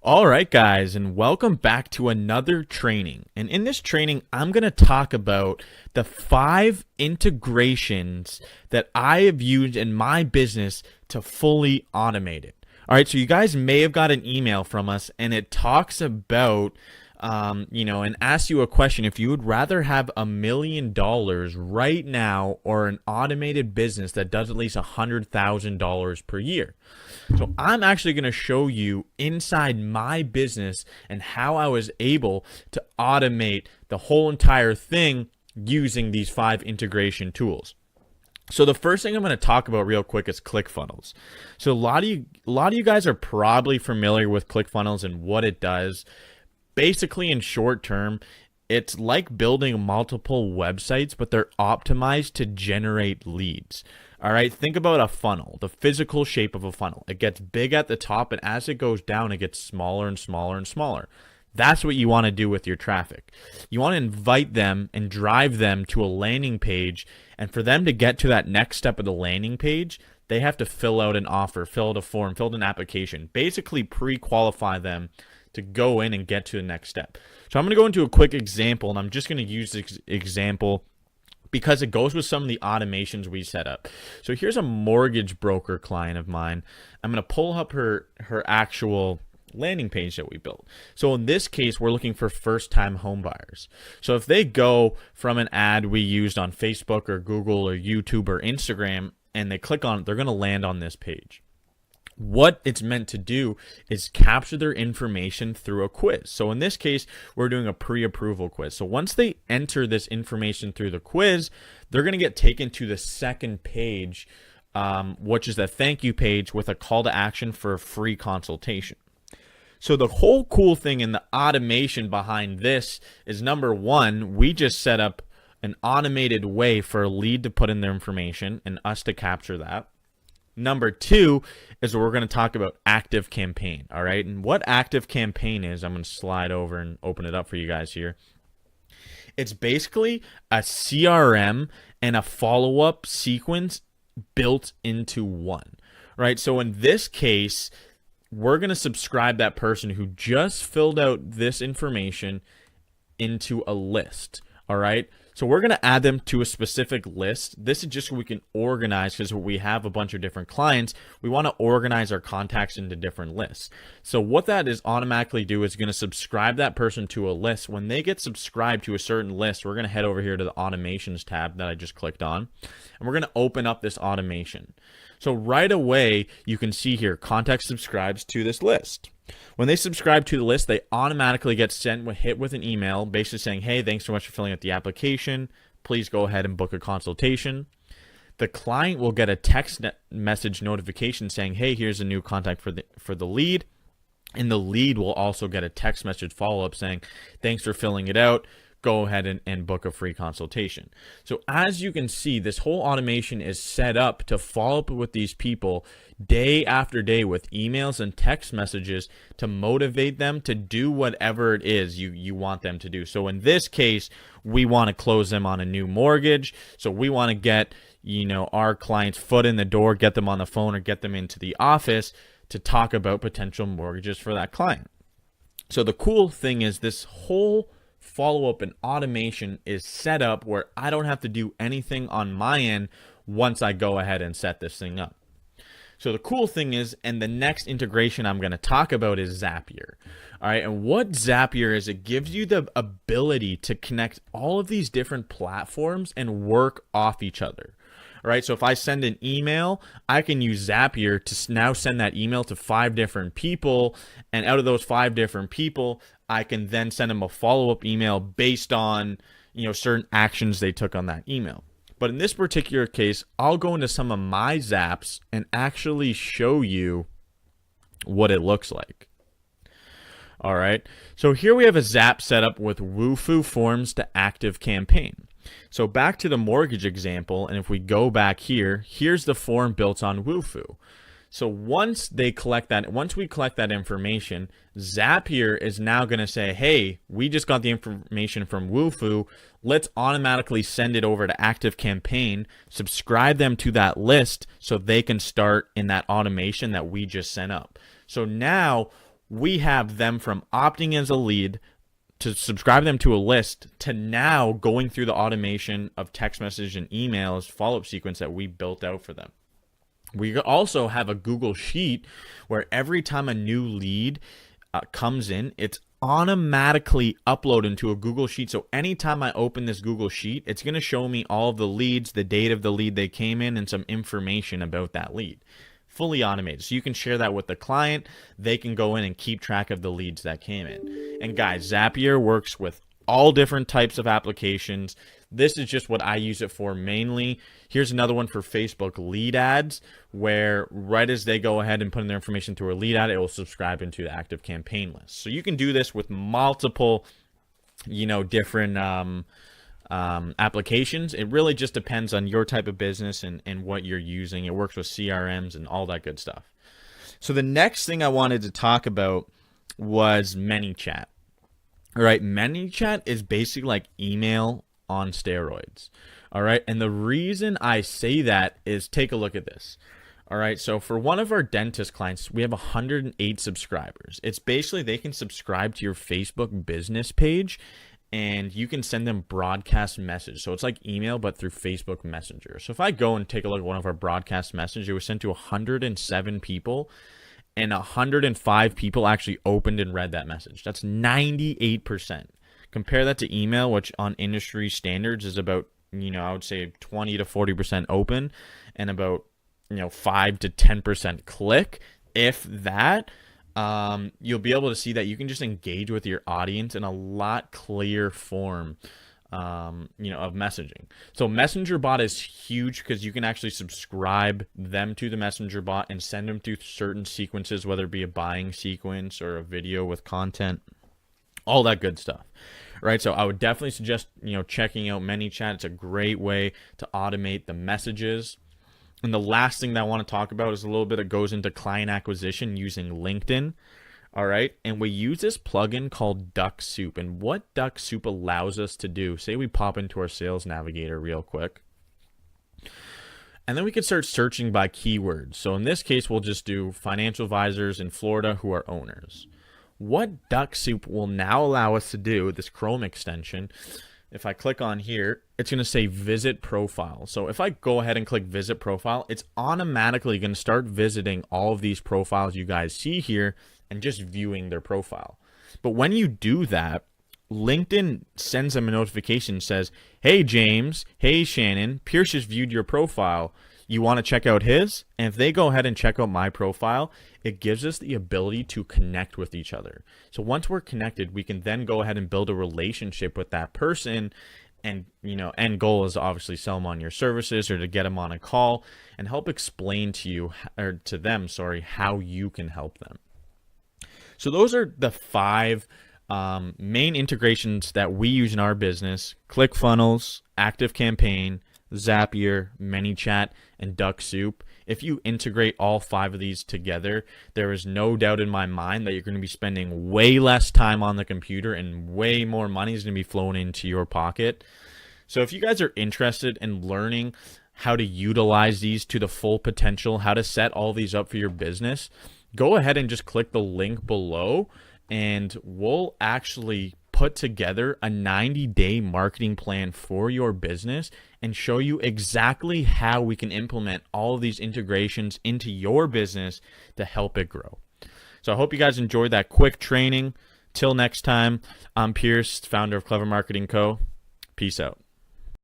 All right, guys, and welcome back to another training. And in this training, I'm going to talk about the 5 integrations that I have used in my business to fully automate it. All right, so you guys may have got an email from us, and it talks about and ask you a question if you would rather have $1 million right now or an automated business that does at least $100,000 per year. So I'm actually going to show you inside my business and how I was able to automate the whole entire thing using these 5 integration tools. So the first thing I'm going to talk about real quick is ClickFunnels. So a lot of you guys are probably familiar with ClickFunnels and what it does. Basically, in short term, it's like building multiple websites, but they're optimized to generate leads. All right, think about a funnel, the physical shape of a funnel. It gets big at the top, and as it goes down, it gets smaller and smaller and smaller. That's what you want to do with your traffic. You want to invite them and drive them to a landing page, and for them to get to that next step of the landing page, they have to fill out an offer, fill out a form, fill out an application, basically pre-qualify them to go in and get to the next step. So I'm going to go into a quick example, and I'm just going to use this example because it goes with some of the automations we set up. So here's a mortgage broker client of mine. I'm going to pull up her actual landing page that we built. So in this case, we're looking for first-time home buyers. So if they go from an ad we used on Facebook or Google or YouTube or Instagram and they click on it, they're going to land on this page. What it's meant to do is capture their information through a quiz. So in this case, we're doing a pre-approval quiz. So once they enter this information through the quiz, they're going to get taken to the second page, which is the thank you page with a call to action for a free consultation. So the whole cool thing in the automation behind this is, number one, we just set up an automated way for a lead to put in their information and us to capture that. Number two is we're going to talk about active campaign, all right? And what active campaign is, I'm going to slide over and open it up for you guys here. It's basically a CRM and a follow-up sequence built into one, right? So in this case, we're going to subscribe that person who just filled out this information into a list, all right? So we're going to add them to a specific list. This is just so we can organize, because we have a bunch of different clients. We want to organize our contacts into different lists. So what that is automatically do is going to subscribe that person to a list. When they get subscribed to a certain list, we're going to head over here to the automations tab that I just clicked on, and we're going to open up this automation. So right away, you can see here, contact subscribes to this list. When they subscribe to the list, they automatically get hit with an email basically saying, hey, thanks so much for filling out the application. Please go ahead and book a consultation. The client will get a text message notification saying, hey, here's a new contact for the lead. And the lead will also get a text message follow-up saying, thanks for filling it out. Go ahead and book a free consultation. So as you can see, this whole automation is set up to follow up with these people day after day with emails and text messages to motivate them to do whatever it is you want them to do. So in this case, we want to close them on a new mortgage. So we want to get, our client's foot in the door, get them on the phone or get them into the office to talk about potential mortgages for that client. So the cool thing is this whole follow-up and automation is set up where I don't have to do anything on my end once I go ahead and set this thing up. So the cool thing is, and the next integration I'm going to talk about is Zapier. All right, and what Zapier is, it gives you the ability to connect all of these different platforms and work off each other. All right, so if I send an email, I can use Zapier to now send that email to 5 different people, and out of those 5 different people, I can then send them a follow-up email based on, certain actions they took on that email. But in this particular case, I'll go into some of my Zaps and actually show you what it looks like. All right, so here we have a Zap set up with Wufoo forms to active campaign. So back to the mortgage example, and if we go back here, here's the form built on Wufoo. So once we collect that information, Zapier is now going to say, hey, we just got the information from Wufoo. Let's automatically send it over to Active Campaign, subscribe them to that list so they can start in that automation that we just sent up. So now we have them from opting as a lead to subscribe them to a list to now going through the automation of text message and emails follow-up sequence that we built out for them. We also have a Google Sheet where every time a new lead comes in, it's automatically uploaded into a Google Sheet. So anytime I open this Google Sheet, it's going to show me all of the leads, the date of the lead they came in, and some information about that lead. Fully automated. So you can share that with the client. They can go in and keep track of the leads that came in. And guys, Zapier works with all different types of applications. This is just what I use it for mainly. Here's another one for Facebook lead ads, where right as they go ahead and put in their information through a lead ad, it will subscribe into the active campaign list. So you can do this with multiple, different applications. It really just depends on your type of business and what you're using. It works with CRMs and all that good stuff. So the next thing I wanted to talk about was ManyChat. All right, ManyChat is basically like email on steroids. All right, and the reason I say that is take a look at this. All right, so for one of our dentist clients, we have 108 subscribers. It's basically they can subscribe to your Facebook business page and you can send them broadcast message. So it's like email, but through Facebook Messenger. So if I go and take a look at one of our broadcast messages, it was sent to 107 people, and 105 people actually opened and read that message. That's 98%. Compare that to email, which on industry standards is about, I would say 20 to 40% open, and about, 5 to 10% click, if that. You'll be able to see that you can just engage with your audience in a lot clearer form, of messaging. So Messenger bot is huge because you can actually subscribe them to the Messenger bot and send them through certain sequences, whether it be a buying sequence or a video with content, all that good stuff. Right. So I would definitely suggest, checking out ManyChat. It's a great way to automate the messages. And the last thing that I want to talk about is a little bit that goes into client acquisition using LinkedIn. All right. And we use this plugin called Duck Soup. And what Duck Soup allows us to do, say we pop into our sales navigator real quick, and then we can start searching by keywords. So in this case, we'll just do financial advisors in Florida who are owners. What Duck Soup will now allow us to do, this Chrome extension, if I click on here, it's going to say visit profile. So if I go ahead and click visit profile, it's automatically going to start visiting all of these profiles you guys see here and just viewing their profile. But when you do that, LinkedIn sends them a notification, says, hey, James, hey, Shannon, Pierce just viewed your profile. You want to check out his? And if they go ahead and check out my profile, it gives us the ability to connect with each other. So once we're connected, we can then go ahead and build a relationship with that person. And, end goal is to obviously sell them on your services or to get them on a call and help explain to you, or to them, how you can help them. So those are the 5 main integrations that we use in our business: ClickFunnels, ActiveCampaign, Zapier, ManyChat, and Duck Soup. If you integrate all 5 of these together, there is no doubt in my mind that you're going to be spending way less time on the computer and way more money is going to be flowing into your pocket. So if you guys are interested in learning how to utilize these to the full potential, how to set all these up for your business, go ahead and just click the link below and we'll actually put together a 90-day marketing plan for your business and show you exactly how we can implement all of these integrations into your business to help it grow. So I hope you guys enjoyed that quick training. Till next time, I'm Pierce, founder of Clever Marketing Co. Peace out.